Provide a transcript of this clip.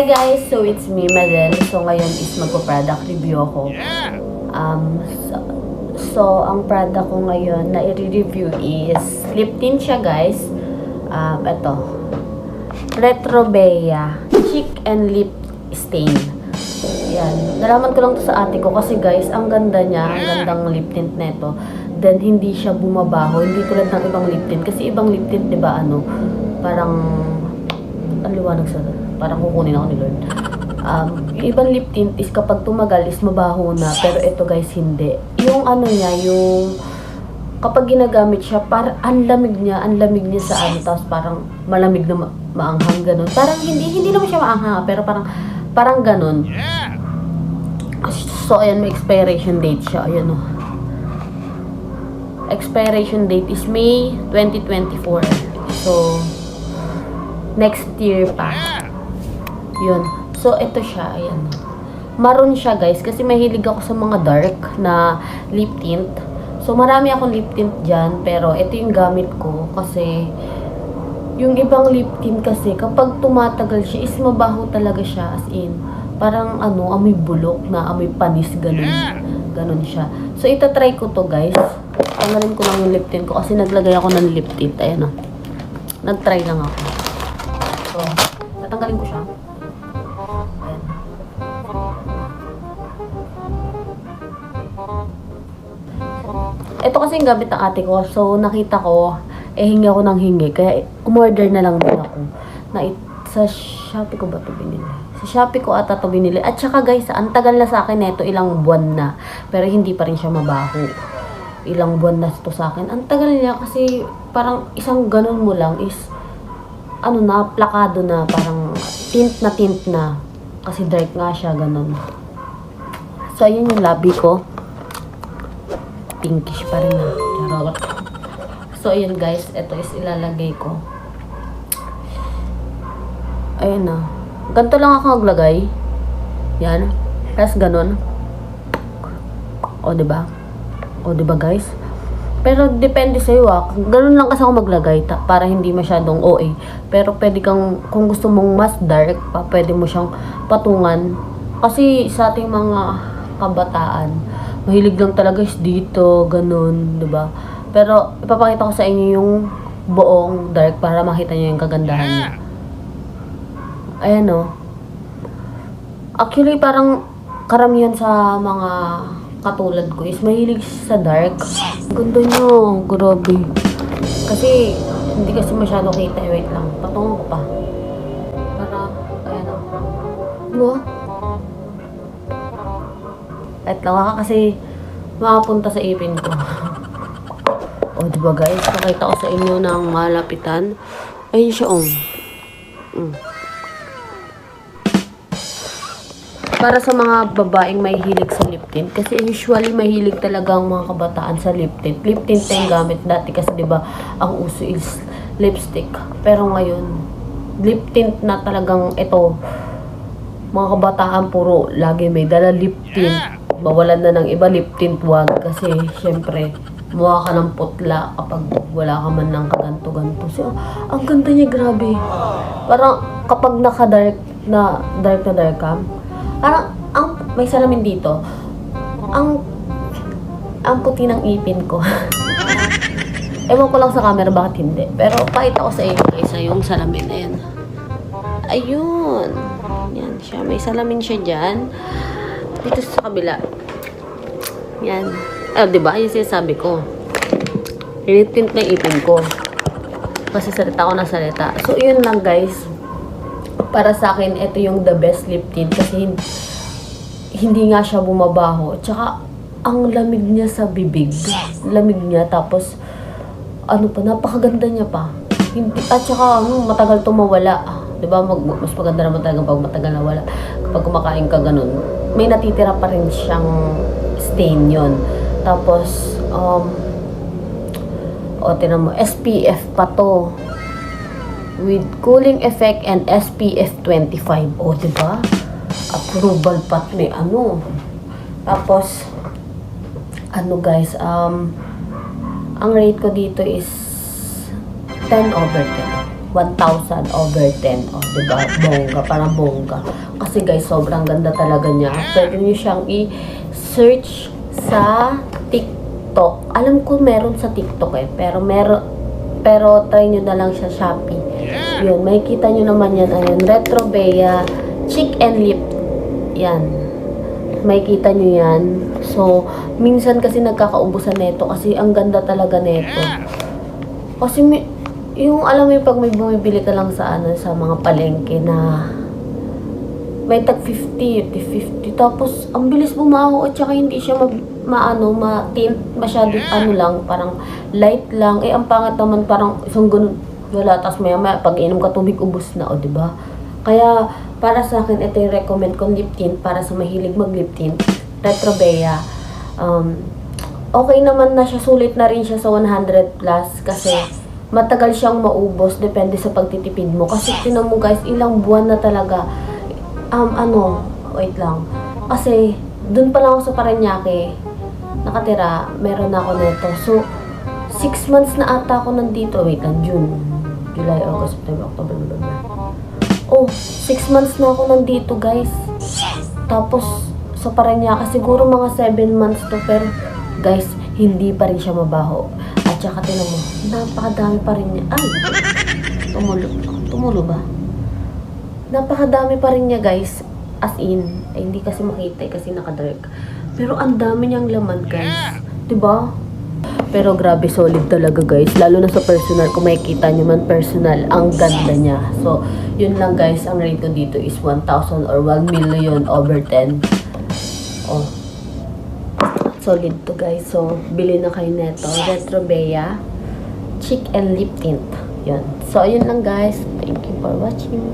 Hi guys! So it's me, Madel. So ngayon is magpo-product review ako. So ang product ko ngayon na i-review is lip tint siya guys. Ito. Retrobea Cheek and Lip Stain. Yan. Nalaman ko lang to sa ate ko kasi guys, ang ganda niya, ang gandang lip tint nito. Then hindi siya bumabaho, hindi tulad ng ibang lip tint. Kasi ibang lip tint, 'di ba, parang ang liwanag sa parang kukunin ako ni Lord. Yung ibang lip tint is kapag tumagal is mabaho na, pero ito guys hindi. Yung niya, yung kapag ginagamit siya, parang ang lamig niya sa tapos parang malamig na maanghang ganun. Parang hindi naman siya maanghang, pero parang ganun. So ayan, may expiration date siya. Ayan expiration date is May 2024. So next year pa. Yun. So, ito siya. Ayan. Maroon siya, guys. Kasi mahilig ako sa mga dark na lip tint. So, marami akong lip tint dyan. Pero, ito yung gamit ko. Kasi, yung ibang lip tint kasi, kapag tumatagal siya, is mabaho talaga siya. As in, parang, amoy bulok na amoy panis. Ganun. Ganun siya. So, itatry ko to, guys. Tanggalin ko lang yung lip tint ko. Kasi, naglagay ako ng lip tint. Ayan, nag-try lang ako. So, natanggalin ko siya. Ayan. Ito kasi yung gamit ng ate ko. So, nakita ko, hingi ako ng hingi. Kaya, umorder na lang din ako. Sa Shopee ko ba ito binili? Sa Shopee ko ata ito binili. At saka guys, ang tagal na sa akin ito, ilang buwan na. Pero hindi pa rin siya mabaho. Ilang buwan na ito sa akin. Ang tagal niya kasi, parang isang ganun mo lang is, plakado na, parang tint na. Kasi dark nga siya, ganun. So, ayun yung labi ko. Pinkish pa rin na. Charot. So, ayun guys, ito is ilalagay ko. Ayun na. Ganito lang ako maglagay. Yan. Tapos ganun. O, diba? O, diba guys? Pero depende sa'yo ganun lang kasi ako maglagay para hindi masyadong OA. Pero pwede kang, kung gusto mong mas dark pa, pwede mo siyang patungan. Kasi sa ating mga kabataan, mahilig lang talaga is dito, ganun, diba? Pero ipapakita ko sa inyo yung buong dark para makita niyo yung kagandahan niya. Ayan Actually, parang karamihan sa mga katulad ko is mahilig sa dark. Ganda nyo, grabe. Kasi, hindi kasi masyado kita. Wait lang, patungan ko pa. Para, ayan Diba? Wait lang, kasi makapunta sa ipin ko. O, diba guys? Pakita ko sa inyo ng malapitan. Ayun siya, Para sa mga babaeng may hilig sa lip tint. Kasi usually mahilig talaga ang mga kabataan sa lip tint. Lip tint na yung gamit dati kasi 'di ba ang uso is lipstick. Pero ngayon, lip tint na talagang ito. Mga kabataan puro lagi may dala lip tint. Bawalan na ng iba lip tint, wag. Kasi syempre, mukha ka ng putla kapag wala ka man ng kaganto-ganto. So, ang ganda niya, grabe. Parang kapag naka-dark na dark ka, parang, may salamin dito. Ang puti ng ipin ko. Ewan ko lang sa camera bakit hindi. Pero, pakita ko sa inyo guys, yung salamin. Ayan. Ayun. Yan siya. May salamin siya dyan. Dito sa kabila. Yan. Diba? Yung sinasabi ko. Tint na ipin ko. Kasi salita ko na salita. So, yun lang guys. Para sa akin, ito yung the best lip tint kasi hindi nga siya bumabaho. Tsaka, ang lamig niya sa bibig. Lamig niya, tapos, napakaganda niya pa. At saka, matagal to mawala. Diba? Mas maganda naman talaga pag matagal na wala. Kapag kumakain ka ganun, may natitira pa rin siyang stain yon. Tapos, tinan mo, SPF pa to. With cooling effect and SPF 25. Diba? Approval pa ni Tapos, guys, ang rate ko dito is 10/10. 1,000 over 10. O, diba? Bongga, parang bongga. Kasi guys, sobrang ganda talaga niya. Pwede niyo siyang i-search sa TikTok. Alam ko meron sa TikTok eh. Pero try nyo na lang sa Shopee. Yun, makikita nyo naman yan. Ayun, Retrobea Cheek and Lip. Yan. Makikita nyo yan. So, minsan kasi nagkakaubusan neto kasi ang ganda talaga neto. Kasi yung alam mo yung pag may bumibili ka lang sa sa mga palengke na may tag 50, 50. Tapos, ang bilis bumaho at saka hindi siya ma-tint masyado lang, parang light lang. Eh, ang pangit naman parang isang ganun, wala. Tapos maya pag inom ka tubig, ubos na, o, diba? Kaya, para sa akin, ito yung recommend kong lip tint para sa mahilig mag-lip tint. Retrobea. Okay naman na siya, sulit na rin siya sa 100 plus kasi matagal siyang maubos, depende sa pagtitipid mo. Kasi tinan mo guys, ilang buwan na talaga. Wait lang. Kasi, dun pa lang ako sa Parañaque, nakatira, meron na ako nito. So, 6 months na ata ako nandito. Wait lang, June, July, August, September, October, November. Oh, 6 months na ako nandito, guys. Tapos, sa Parañaque, siguro mga 7 months to. Pero, guys, hindi pa rin siya mabaho. At saka, tinan mo, napakadami pa rin niya. Ay! Tumulo ba? Napakadami pa rin niya, guys. As in, hindi kasi makita kasi nakadark. Pero ang dami niyang laman, guys. Diba? Pero grabe, solid talaga, guys. Lalo na sa personal, kung makikita niyo man personal, ang ganda niya. So, yun lang, guys. Ang rate ko dito is 1,000 or 1 million over 10. Oh. Solid to, guys. So, bili na kayo neto. Retrobea Cheek and Lip Tint. Yun. So, yun lang, guys. Thank you for watching.